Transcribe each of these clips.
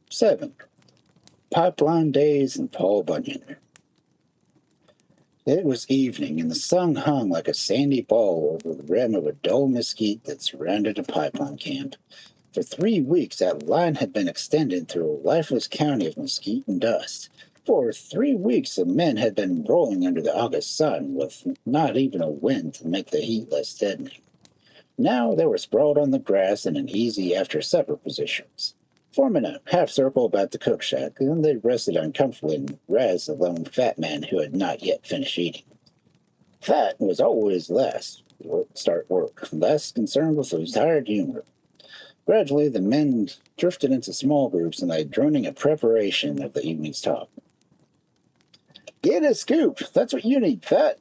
7. Pipeline Days and Paul Bunyan. It was evening, and the sun hung like a sandy ball over the rim of a dull mesquite that surrounded a pipeline camp. For 3 weeks, that line had been extended through a lifeless county of mesquite and dust. For 3 weeks, the men had been rolling under the August sun, with not even a wind to make the heat less deadening. Now they were sprawled on the grass in an easy after-supper positions, forming a half-circle about the cook shack, and they rested uncomfortably and razzed the lone fat man who had not yet finished eating. Fat was always last to start work, less concerned with his tired humor. Gradually, the men drifted into small groups and lay droning a preparation of the evening's talk. "Get a scoop. That's what you need, Fat.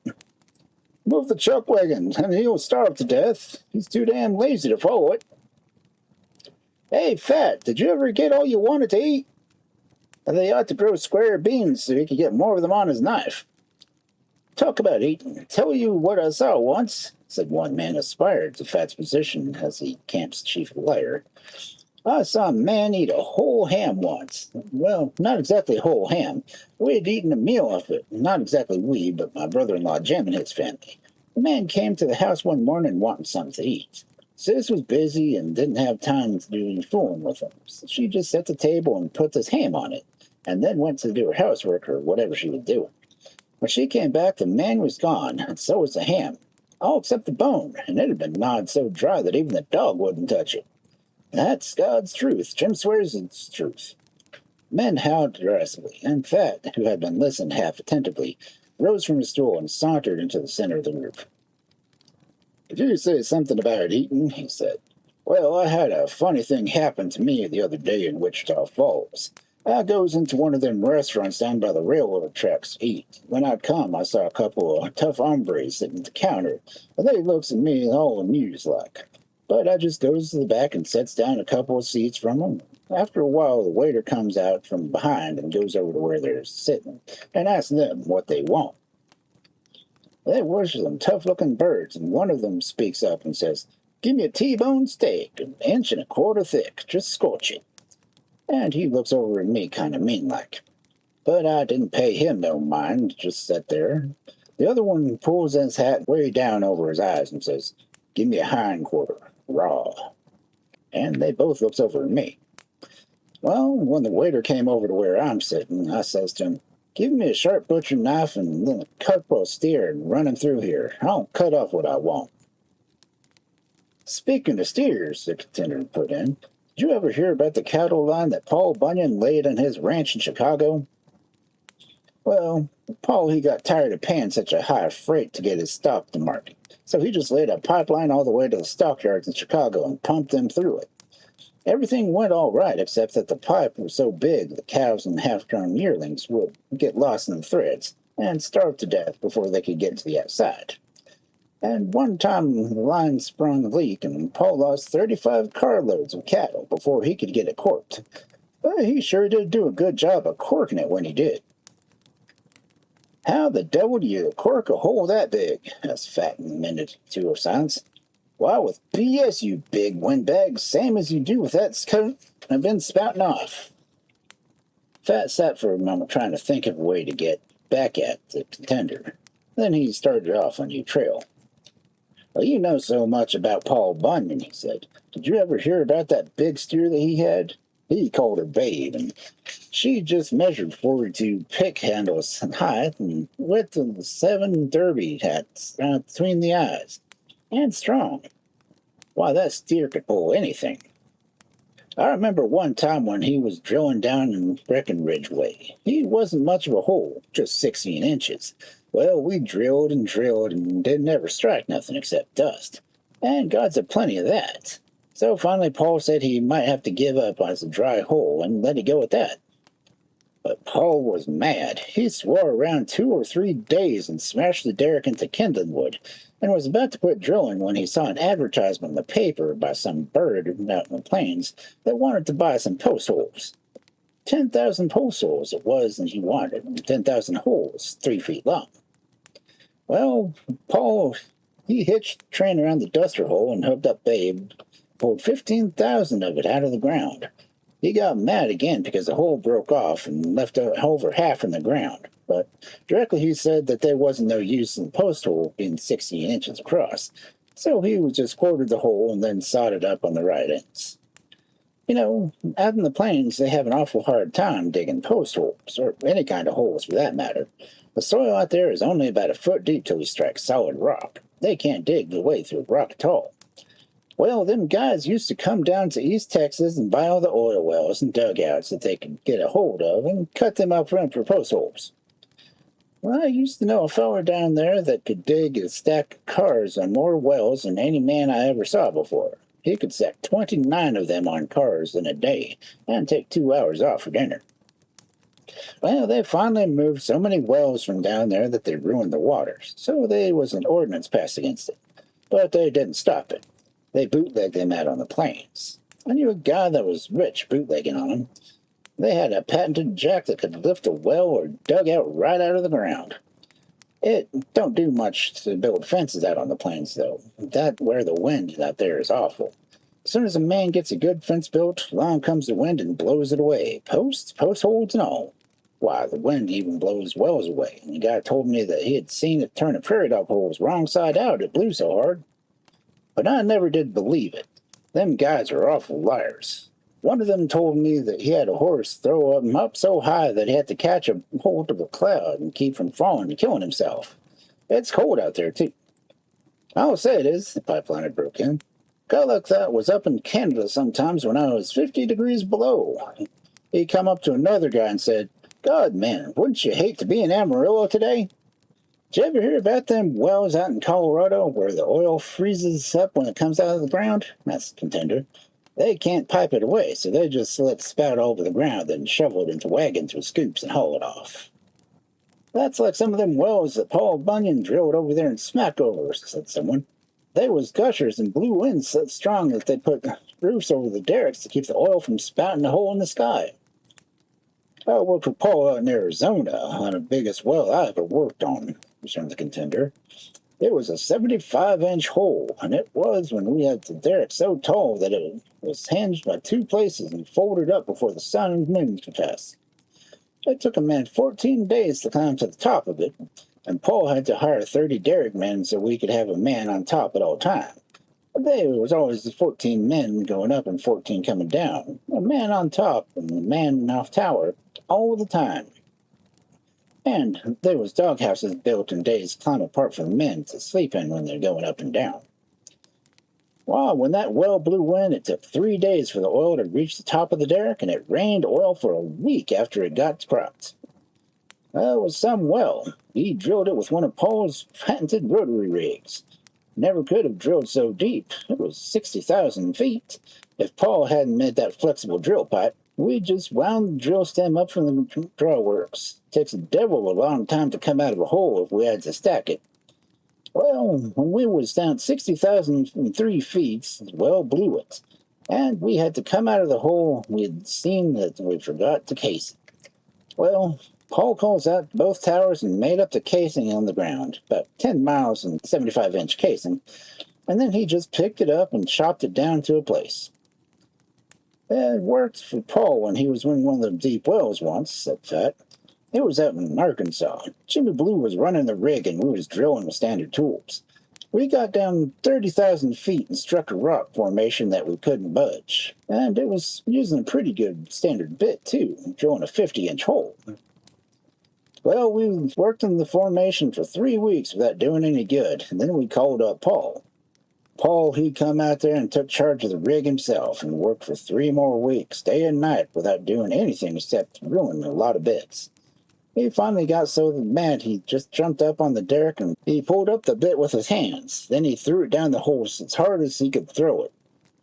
Move the chuck wagon, and he'll starve to death. He's too damn lazy to follow it. Hey, Fat, did you ever get all you wanted to eat? They ought to grow square beans so he could get more of them on his knife." "Talk about eating. Tell you what I saw once," said one man aspired to Fat's position as the camp's chief liar. "I saw a man eat a whole ham once. Well, not exactly a whole ham. We had eaten a meal off it. Not exactly we, but my brother-in-law Jim and his family. The man came to the house one morning wanting something to eat. Sis was busy and didn't have time to do any fooling with him. So she just set the table and put this ham on it, and then went to do her housework or whatever she was doing. When she came back, the man was gone, and so was the ham, all except the bone, and it had been gnawed so dry that even the dog wouldn't touch it. That's God's truth. Jim swears it's truth." Men howled derisively, and Fat, who had been listening half attentively, rose from his stool and sauntered into the center of the group. "Did you say something about eating?" he said. "Well, I had a funny thing happen to me the other day in Wichita Falls. I goes into one of them restaurants down by the railroad tracks to eat. When I come, I saw a couple of tough hombres sitting at the counter, and they looks at me all amused like. But I just goes to the back and sets down a couple of seats from them. After a while, the waiter comes out from behind and goes over to where they're sitting and asks them what they want. They were some tough-looking birds, and one of them speaks up and says, 'Give me a T-bone steak, an inch and a quarter thick, just scorch it.' And he looks over at me kind of mean-like. But I didn't pay him no mind, just sat there. The other one pulls his hat way down over his eyes and says, 'Give me a hind quarter, raw.' And they both looks over at me. Well, when the waiter came over to where I'm sitting, I says to him, 'Give me a sharp butcher knife and then a couple of steer and run him through here. I'll cut off what I want.'" "Speaking of steers," the contender put in, "did you ever hear about the cattle line that Paul Bunyan laid on his ranch in Chicago?" "Well, Paul, he got tired of paying such a high freight to get his stock to market, so he just laid a pipeline all the way to the stockyards in Chicago and pumped them through it. Everything went all right, except that the pipe was so big the calves and half-grown yearlings would get lost in the threads and starve to death before they could get to the outside. And one time the line sprung a leak, and Paul lost 35 carloads of cattle before he could get it corked. But he sure did do a good job of corking it when he did." "How the devil do you cork a hole that big?" asked Fat in a minute or two of silence. "Why, with BS, you big windbag, same as you do with that coat I've been spouting off." Fat sat for a moment trying to think of a way to get back at the contender. Then he started off on a new trail. "Well, you know so much about Paul Bunyan," he said. "Did you ever hear about that big steer that he had? He called her Babe, and she just measured 42 pick handles in height and width of 7 derby hats between the eyes, and strong. Why, that steer could pull anything. I remember one time when he was drilling down in Breckenridge way. He wasn't much of a hole, just 16 inches. Well, we drilled and didn't ever strike nothing except dust. And God's had plenty of that. So finally Paul said he might have to give up on his dry hole and let it go at that. But Paul was mad. He swore around 2 or 3 days and smashed the derrick into kindling wood, and was about to quit drilling when he saw an advertisement in the paper by some bird out in the plains that wanted to buy some post holes. 10,000 post holes it was, and he wanted, and 10,000 holes, 3 feet long. Well, Paul, he hitched the train around the duster hole and hooked up Babe, pulled 15,000 of it out of the ground. He got mad again because the hole broke off and left over half in the ground. But directly he said that there wasn't no use in the post hole being 60 inches across, so he just quartered the hole and then sawed it up on the right ends. Out in the plains, they have an awful hard time digging post holes, or any kind of holes for that matter. The soil out there is only about a foot deep till you strike solid rock. They can't dig their way through rock at all. Well, them guys used to come down to East Texas and buy all the oil wells and dugouts that they could get a hold of and cut them up for post holes. Well, I used to know a feller down there that could dig a stack of cars on more wells than any man I ever saw before. He could stack 29 of them on cars in a day and take 2 hours off for dinner. Well, they finally moved so many wells from down there that they ruined the waters, so there was an ordinance passed against it. But they didn't stop it. They bootlegged them out on the plains. I knew a guy that was rich bootlegging on them. They had a patented jack that could lift a well or dugout right out of the ground. It don't do much to build fences out on the plains, though. That where the wind out there is awful. As soon as a man gets a good fence built, along comes the wind and blows it away. Posts, post holes, and all. Why, the wind even blows wells away. And the guy told me that he had seen it turn a prairie dog holes wrong side out, it blew so hard. But I never did believe it. Them guys are awful liars. One of them told me that he had a horse throw him up so high that he had to catch a hold of a cloud and keep from falling and killing himself. It's cold out there, too. I'll say it is, the pipeliner broke in. Guy like that was up in Canada sometimes when I was 50 degrees below. He come up to another guy and said, "God, man, wouldn't you hate to be in Amarillo today?" Did you ever hear about them wells out in Colorado where the oil freezes up when it comes out of the ground? That's the contender. They can't pipe it away, so they just let it spout over the ground and shovel it into wagons with scoops and haul it off. That's like some of them wells that Paul Bunyan drilled over there in Smackover, said someone. They was gushers and blew winds so strong that they put roofs over the derricks to keep the oil from spouting a hole in the sky. I worked for Paul out in Arizona on the biggest well I ever worked on, returned the contender. It was a 75-inch hole, and it was when we had the derrick so tall that it was hinged by 2 places and folded up before the sun and moon could pass. It took a man 14 days to climb to the top of it, and Paul had to hire 30 derrick men so we could have a man on top at all times. There was always 14 men going up and 14 coming down, a man on top and a man off tower all the time. And there was doghouses built in days climb apart for the men to sleep in when they're going up and down. Well, when that well blew in, it took 3 days for the oil to reach the top of the derrick, and it rained oil for a week after it got cropped. Well, it was some well. He drilled it with one of Paul's patented rotary rigs. Never could have drilled so deep. It was 60,000 feet. If Paul hadn't made that flexible drill pipe, we just wound the drill stem up from the draw works. Takes a devil a long time to come out of a hole if we had to stack it. Well, when we was down 60,003 feet, the well blew it, and we had to come out of the hole we had seen that we forgot to case it. Well, Paul calls out both towers and made up the casing on the ground, about 10 miles and 75-inch casing, and then he just picked it up and chopped it down to a place. It worked for Paul when he was in one of the deep wells once, said Fat. It was out in Arkansas. Jimmy Blue was running the rig and we was drilling with standard tools. We got down 30,000 feet and struck a rock formation that we couldn't budge. And it was using a pretty good standard bit, too, drilling a 50-inch hole. Well, we worked in the formation for 3 weeks without doing any good, and then we called up Paul. Paul, he come out there and took charge of the rig himself and worked for 3 more weeks, day and night, without doing anything except ruin a lot of bits. He finally got so mad he just jumped up on the derrick and he pulled up the bit with his hands. Then he threw it down the hole as hard as he could throw it.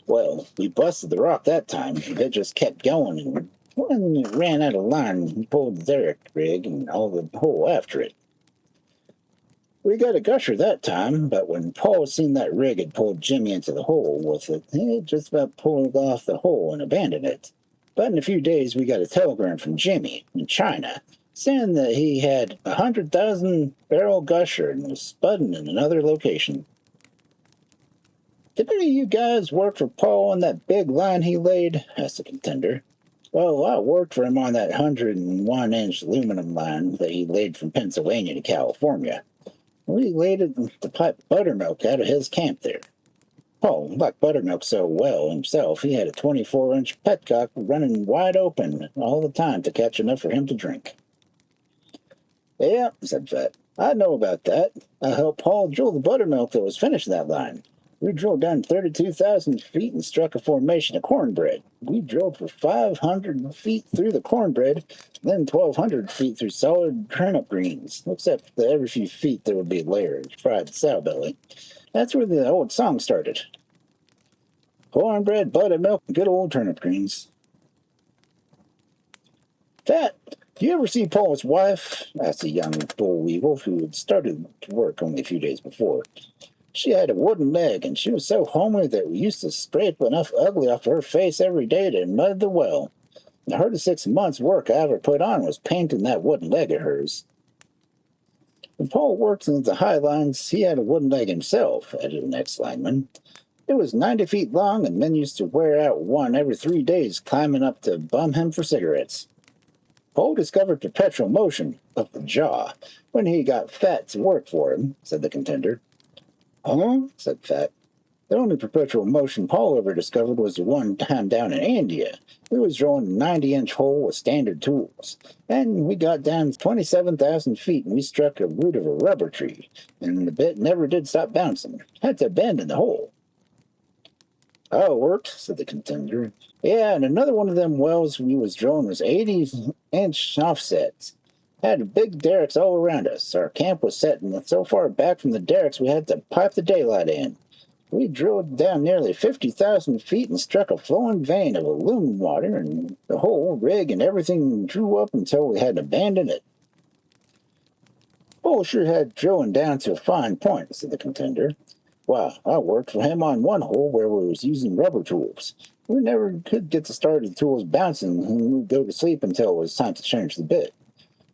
Well, we busted the rock that time, and it just kept going, and when it ran out of line, he pulled the derrick rig and all the hole after it. We got a gusher that time, but when Paul seen that rig had pulled Jimmy into the hole with it, he just about pulled off the hole and abandoned it. But in a few days, we got a telegram from Jimmy in China saying that he had 100,000-barrel gusher and was spudding in another location. Did any of you guys work for Paul on that big line he laid? Asked the contender. Well, I worked for him on that 101-inch aluminum line that he laid from Pennsylvania to California. We laid it to pipe buttermilk out of his camp there. Paul liked buttermilk so well himself, he had a 24-inch petcock running wide open all the time to catch enough for him to drink. Yeah, said Fat. I know about that. I helped Paul drill the buttermilk that was finished in that line. We drilled down 32,000 feet and struck a formation of cornbread. We drilled for 500 feet through the cornbread, then 1,200 feet through solid turnip greens, except that every few feet there would be a layer of fried sowbelly. That's where the old song started. Cornbread, buttermilk, and good old turnip greens. Fat, do you ever see Paul's wife? Asked a young boll weevil who had started to work only a few days before. She had a wooden leg, and she was so homely that we used to scrape enough ugly off her face every day to mud the well. The hardest 6 months' work I ever put on was painting that wooden leg of hers. When Paul worked in the high lines, he had a wooden leg himself, added the next lineman. It was 90 feet long, and men used to wear out one every 3 days climbing up to bum him for cigarettes. Paul discovered perpetual motion of the jaw when he got Fat to work for him, said the contender. Huh? Said Fat. The only perpetual motion Paul ever discovered was the one time down in India. We was drilling a 90-inch hole with standard tools, and we got down 27,000 feet, and we struck a root of a rubber tree, and the bit never did stop bouncing. Had to abandon the hole. Oh, it worked, said the contender. Yeah, and another one of them wells we was drilling was 80-inch offsets. Had big derricks all around us. Our camp was set so far back from the derricks we had to pipe the daylight in. We drilled down nearly 50,000 feet and struck a flowing vein of aluminum water, and the whole rig and everything drew up until we had to abandon it. Bull sure had drilling down to a fine point, said the contender. Why, I worked for him on one hole where we was using rubber tools. We never could get the start of the tools bouncing, and we'd go to sleep until it was time to change the bit.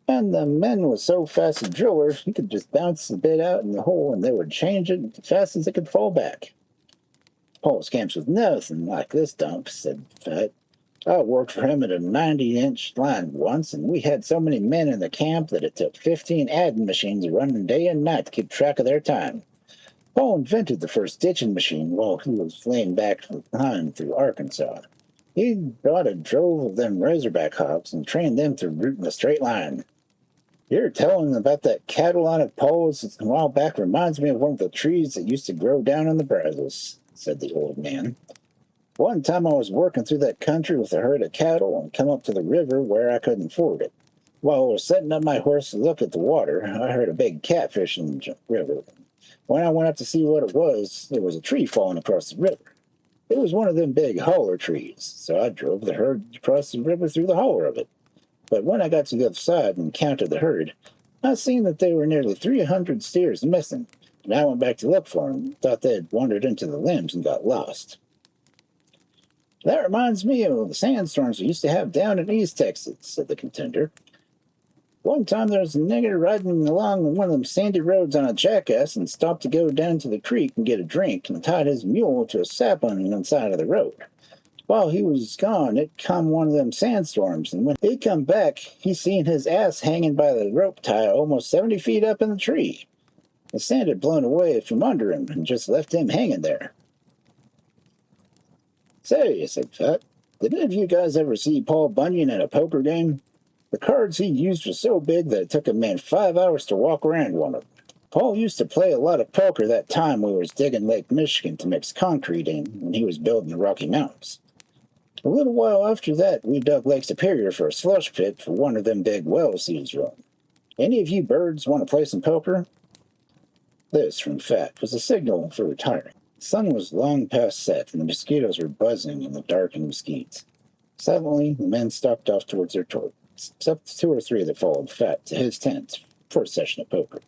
And the men was so fast a driller, he could just bounce the bit out in the hole, and they would change it as fast as it could fall back. Paul's camps was nothing like this dump, said Fat. I worked for him at a 90-inch line once, and we had so many men in the camp that it took 15 adding machines running day and night to keep track of their time. Paul invented the first ditching machine while he was laying back behind through Arkansas. He brought a drove of them razorback hogs and trained them to root in a straight line. You're telling about that cattle line of Paul's a while back reminds me of one of the trees that used to grow down in the brazos, said the old man. One time I was working through that country with a herd of cattle and come up to the river where I couldn't ford it. While I was setting up my horse to look at the water, I heard a big catfish in the river. When I went up to see what it was a tree falling across the river. It was one of them big holler trees, so I drove the herd across the river through the holler of it. But when I got to the other side and counted the herd, I seen that there were nearly 300 steers missing, and I went back to look for them, thought they had wandered into the limbs and got lost. That reminds me of the sandstorms we used to have down in East Texas, said the contender. One time there was a nigger riding along one of them sandy roads on a jackass and stopped to go down to the creek and get a drink and tied his mule to a sapling on the side of the road. While he was gone, it come one of them sandstorms, and when he come back, he seen his ass hanging by the rope tie almost 70 feet up in the tree. The sand had blown away from under him and just left him hanging there. Say, said Fat, did any of you guys ever see Paul Bunyan at a poker game? The cards he used were so big that it took a man 5 hours to walk around one of them. Paul used to play a lot of poker that time we was digging Lake Michigan to mix concrete in when he was building the Rocky Mountains. A little while after that, we dug Lake Superior for a slush pit for one of them big wells he was drilling. Any of you birds want to play some poker? This, from Fat, was a signal for retiring. The sun was long past set, and the mosquitoes were buzzing in the darkened mesquites. Suddenly, the men stalked off towards their toilets, except 2 or 3 that followed Fat to his tent for a session of poker.